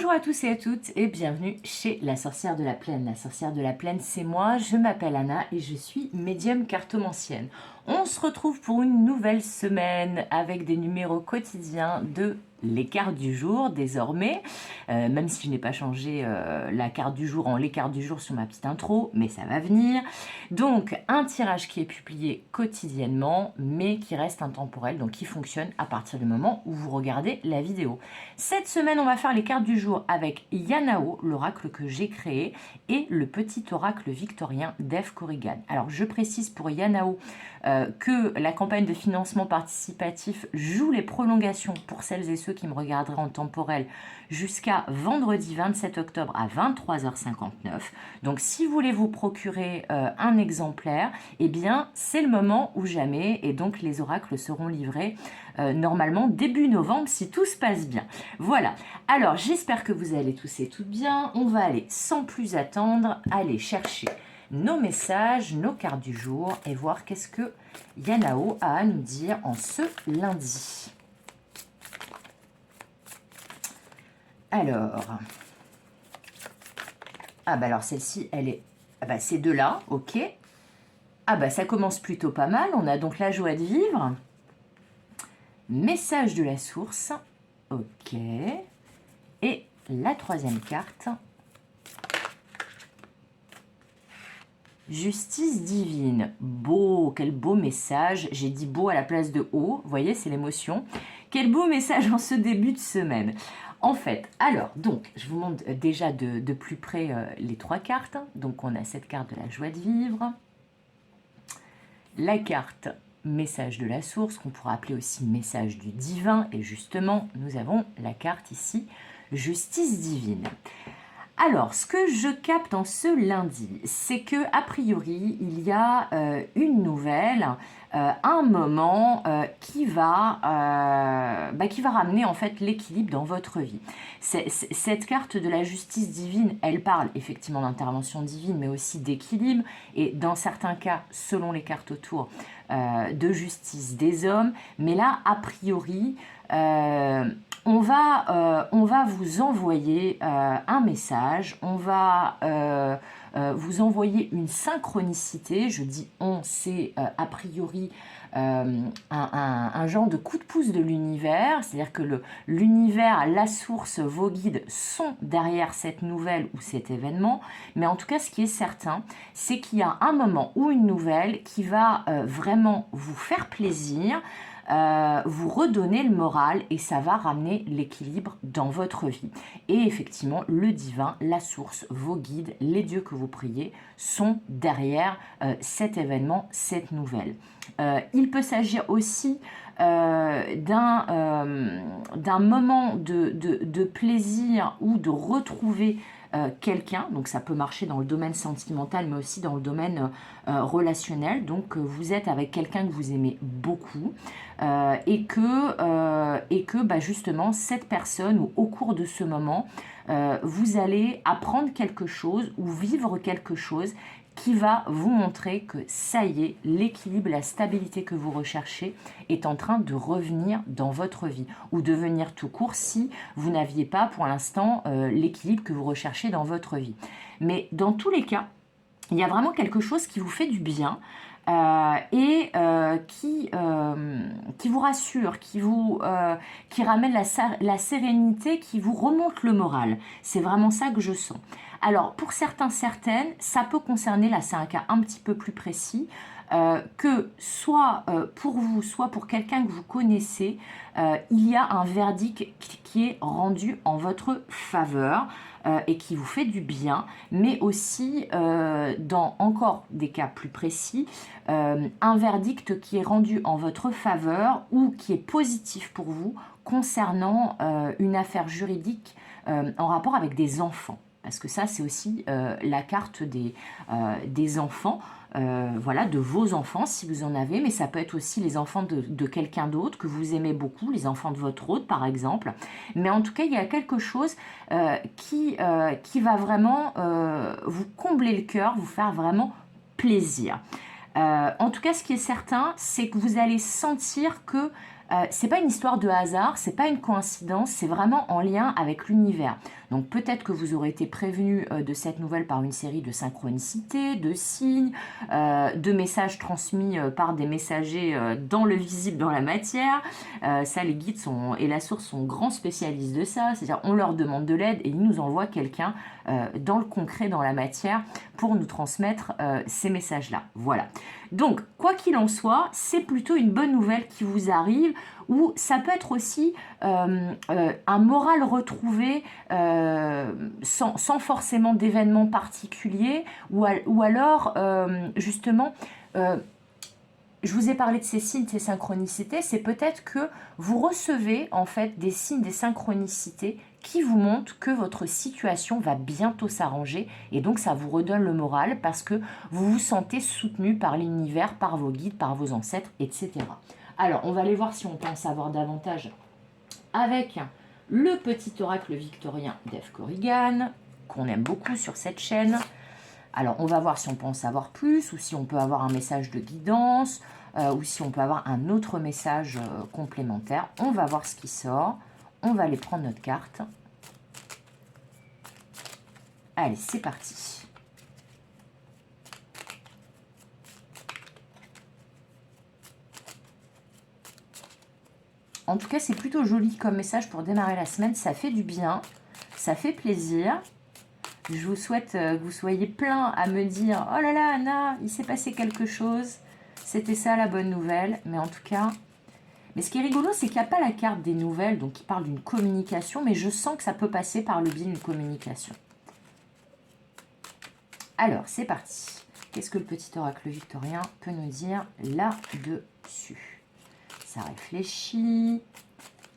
Bonjour à tous et à toutes et bienvenue chez la sorcière de la plaine. La sorcière de la plaine, c'est moi, je m'appelle Anna et je suis médium cartomancienne. On se retrouve pour une nouvelle semaine avec des numéros quotidiens de les cartes du jour désormais, même si je n'ai pas changé la carte du jour en les cartes du jour sur ma petite intro, mais ça va venir. Donc un tirage qui est publié quotidiennement mais qui reste intemporel, donc qui fonctionne à partir du moment où vous regardez la vidéo. Cette semaine on va faire les cartes du jour avec Yanao, l'oracle que j'ai créé, et le petit oracle victorien d'Eve Corrigan. Alors je précise pour Yanao que la campagne de financement participatif joue les prolongations pour celles et ceux qui me regarderaient en temporel jusqu'à vendredi 27 octobre à 23h59. Donc si vous voulez vous procurer un exemplaire, eh bien c'est le moment ou jamais, et donc les oracles seront livrés normalement début novembre si tout se passe bien. Voilà, alors j'espère que vous allez tous et toutes bien. On va aller sans plus attendre, aller chercher nos messages, nos cartes du jour et voir qu'est-ce que Yanao a à nous dire en ce lundi. Alors, alors celle-ci, elle est, ces deux-là, ok. Ça commence plutôt pas mal, on a donc la joie de vivre. Message de la source, ok. Et la troisième carte, justice divine. Beau, quel beau message. J'ai dit beau à la place de haut, vous voyez, c'est l'émotion. Quel beau message en ce début de semaine. En fait, alors, donc, je vous montre déjà de plus près les trois cartes. Donc, on a cette carte de la joie de vivre, la carte message de la source, qu'on pourra appeler aussi message du divin, et justement, nous avons la carte ici, justice divine. Alors, ce que je capte en ce lundi, c'est que a priori, il y a une nouvelle, un moment qui va ramener en fait l'équilibre dans votre vie. Cette carte de la justice divine, elle parle effectivement d'intervention divine, mais aussi d'équilibre, et dans certains cas, selon les cartes autour, de justice des hommes. Mais là, a priori, on va vous envoyer un message, on va vous envoyer une synchronicité. Je dis on, c'est a priori un genre de coup de pouce de l'univers, c'est-à-dire que l'univers, la source, vos guides sont derrière cette nouvelle ou cet événement, mais en tout cas ce qui est certain, c'est qu'il y a un moment ou une nouvelle qui va vraiment vous faire plaisir, vous redonner le moral, et ça va ramener l'équilibre dans votre vie. Et effectivement, le divin, la source, vos guides, les dieux que vous priez sont derrière cet événement, cette nouvelle. Il peut s'agir aussi d'un moment de plaisir ou de retrouver quelqu'un, donc ça peut marcher dans le domaine sentimental mais aussi dans le domaine relationnel. Donc vous êtes avec quelqu'un que vous aimez beaucoup et que justement cette personne, ou au cours de ce moment, vous allez apprendre quelque chose ou vivre quelque chose qui va vous montrer que ça y est, l'équilibre, la stabilité que vous recherchez est en train de revenir dans votre vie, ou de venir tout court si vous n'aviez pas pour l'instant l'équilibre que vous recherchez dans votre vie. Mais dans tous les cas, il y a vraiment quelque chose qui vous fait du bien, qui vous rassure, qui ramène la sérénité, qui vous remonte le moral. C'est vraiment ça que je sens. Alors, pour certains, certaines, ça peut concerner, là c'est un cas un petit peu plus précis, que soit pour vous, soit pour quelqu'un que vous connaissez, il y a un verdict qui est rendu en votre faveur et qui vous fait du bien, mais aussi, dans encore des cas plus précis, un verdict qui est rendu en votre faveur ou qui est positif pour vous concernant une affaire juridique en rapport avec des enfants. Parce que ça, c'est aussi la carte des enfants, voilà, de vos enfants, si vous en avez, mais ça peut être aussi les enfants de quelqu'un d'autre que vous aimez beaucoup, les enfants de votre hôte, par exemple. Mais en tout cas, il y a quelque chose qui va vraiment vous combler le cœur, vous faire vraiment plaisir. En tout cas, ce qui est certain, c'est que vous allez sentir que c'est pas une histoire de hasard, c'est pas une coïncidence, c'est vraiment en lien avec l'univers. Donc peut-être que vous aurez été prévenu de cette nouvelle par une série de synchronicités, de signes, de messages transmis par des messagers dans le visible, dans la matière. Ça, les guides et la source sont grands spécialistes de ça, c'est-à-dire on leur demande de l'aide et ils nous envoient quelqu'un dans le concret, dans la matière, pour nous transmettre ces messages-là. Voilà. Donc, quoi qu'il en soit, c'est plutôt une bonne nouvelle qui vous arrive, ou ça peut être aussi un moral retrouvé sans forcément d'événements particuliers, ou alors, justement, je vous ai parlé de ces signes, ces synchronicités, c'est peut-être que vous recevez en fait des signes, des synchronicités qui vous montrent que votre situation va bientôt s'arranger et donc ça vous redonne le moral parce que vous vous sentez soutenu par l'univers, par vos guides, par vos ancêtres, etc. Alors, on va aller voir si on peut en savoir davantage avec le petit oracle victorien d'Eve Corrigan, qu'on aime beaucoup sur cette chaîne. Alors, on va voir si on peut en savoir plus, ou si on peut avoir un message de guidance, ou si on peut avoir un autre message complémentaire. On va voir ce qui sort. On va aller prendre notre carte. Allez, c'est parti. En tout cas, c'est plutôt joli comme message pour démarrer la semaine. Ça fait du bien, ça fait plaisir. Je vous souhaite que vous soyez plein à me dire « Oh là là, Anna, il s'est passé quelque chose. C'était ça la bonne nouvelle. » Mais en tout cas... Mais ce qui est rigolo, c'est qu'il n'y a pas la carte des nouvelles, donc qui parle d'une communication, mais je sens que ça peut passer par le biais d'une communication. Alors, c'est parti. Qu'est-ce que le petit oracle victorien peut nous dire là-dessus? Ça réfléchit.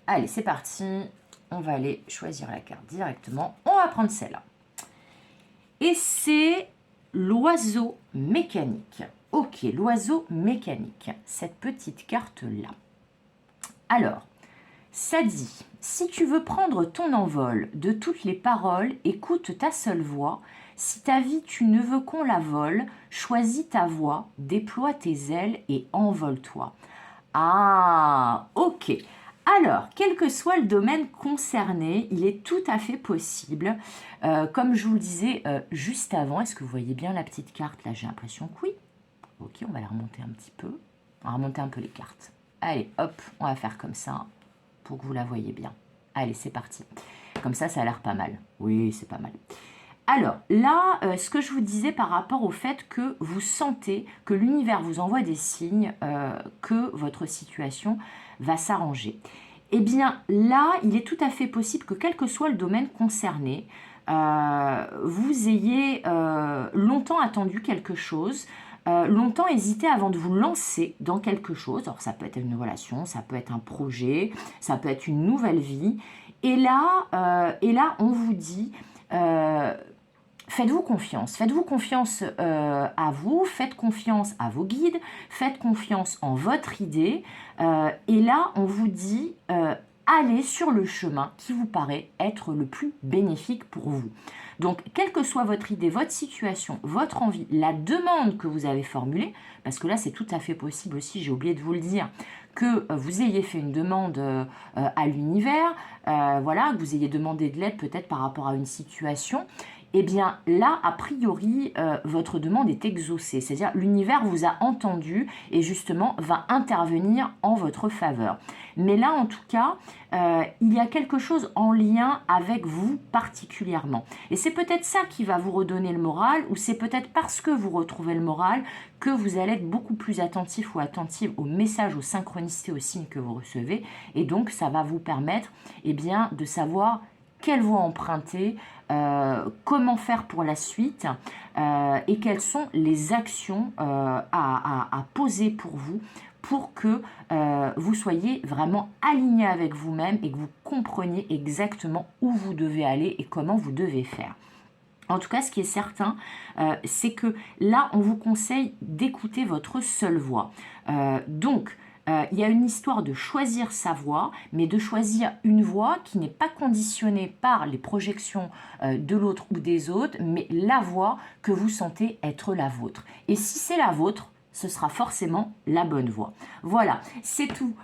Allez, c'est parti. On va aller choisir la carte directement. On va prendre celle-là. Et c'est l'oiseau mécanique. Ok, l'oiseau mécanique. Cette petite carte-là. Alors, ça dit, si tu veux prendre ton envol de toutes les paroles, écoute ta seule voix. Si ta vie tu ne veux qu'on la vole, choisis ta voix, déploie tes ailes et envole-toi. Ah, ok. Alors, quel que soit le domaine concerné, il est tout à fait possible, comme je vous le disais juste avant, est-ce que vous voyez bien la petite carte là? J'ai l'impression que oui. Ok, on va la remonter un petit peu. On va remonter un peu les cartes. Allez, hop, on va faire comme ça pour que vous la voyez bien. Allez, c'est parti. Comme ça a l'air pas mal. Oui, c'est pas mal. Alors, là, ce que je vous disais par rapport au fait que vous sentez que l'univers vous envoie des signes que votre situation va s'arranger. Eh bien, là, il est tout à fait possible que quel que soit le domaine concerné, vous ayez longtemps attendu quelque chose, longtemps hésité avant de vous lancer dans quelque chose. Alors, ça peut être une relation, ça peut être un projet, ça peut être une nouvelle vie. Et là on vous dit... faites-vous confiance à vous, faites confiance à vos guides, faites confiance en votre idée. Et là, on vous dit, allez sur le chemin qui vous paraît être le plus bénéfique pour vous. Donc, quelle que soit votre idée, votre situation, votre envie, la demande que vous avez formulée, parce que là, c'est tout à fait possible aussi, j'ai oublié de vous le dire, que vous ayez fait une demande à l'univers, voilà, que vous ayez demandé de l'aide peut-être par rapport à une situation, eh bien là, a priori, votre demande est exaucée. C'est-à-dire l'univers vous a entendu et justement va intervenir en votre faveur. Mais là, en tout cas, il y a quelque chose en lien avec vous particulièrement. Et c'est peut-être ça qui va vous redonner le moral, ou c'est peut-être parce que vous retrouvez le moral que vous allez être beaucoup plus attentif ou attentive aux messages, aux synchronicités, aux signes que vous recevez. Et donc, ça va vous permettre bien, de savoir quelle voie emprunter, comment faire pour la suite et quelles sont les actions à poser pour vous pour que vous soyez vraiment aligné avec vous-même et que vous compreniez exactement où vous devez aller et comment vous devez faire. En tout cas, ce qui est certain, c'est que là, on vous conseille d'écouter votre seule voix. Donc, il y a une histoire de choisir sa voie, mais de choisir une voie qui n'est pas conditionnée par les projections de l'autre ou des autres, mais la voie que vous sentez être la vôtre. Et si c'est la vôtre, ce sera forcément la bonne voie. Voilà, c'est tout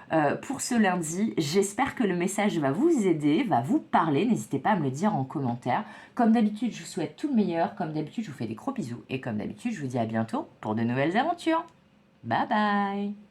pour ce lundi. J'espère que le message va vous aider, va vous parler. N'hésitez pas à me le dire en commentaire. Comme d'habitude, je vous souhaite tout le meilleur. Comme d'habitude, je vous fais des gros bisous. Et comme d'habitude, je vous dis à bientôt pour de nouvelles aventures. Bye bye!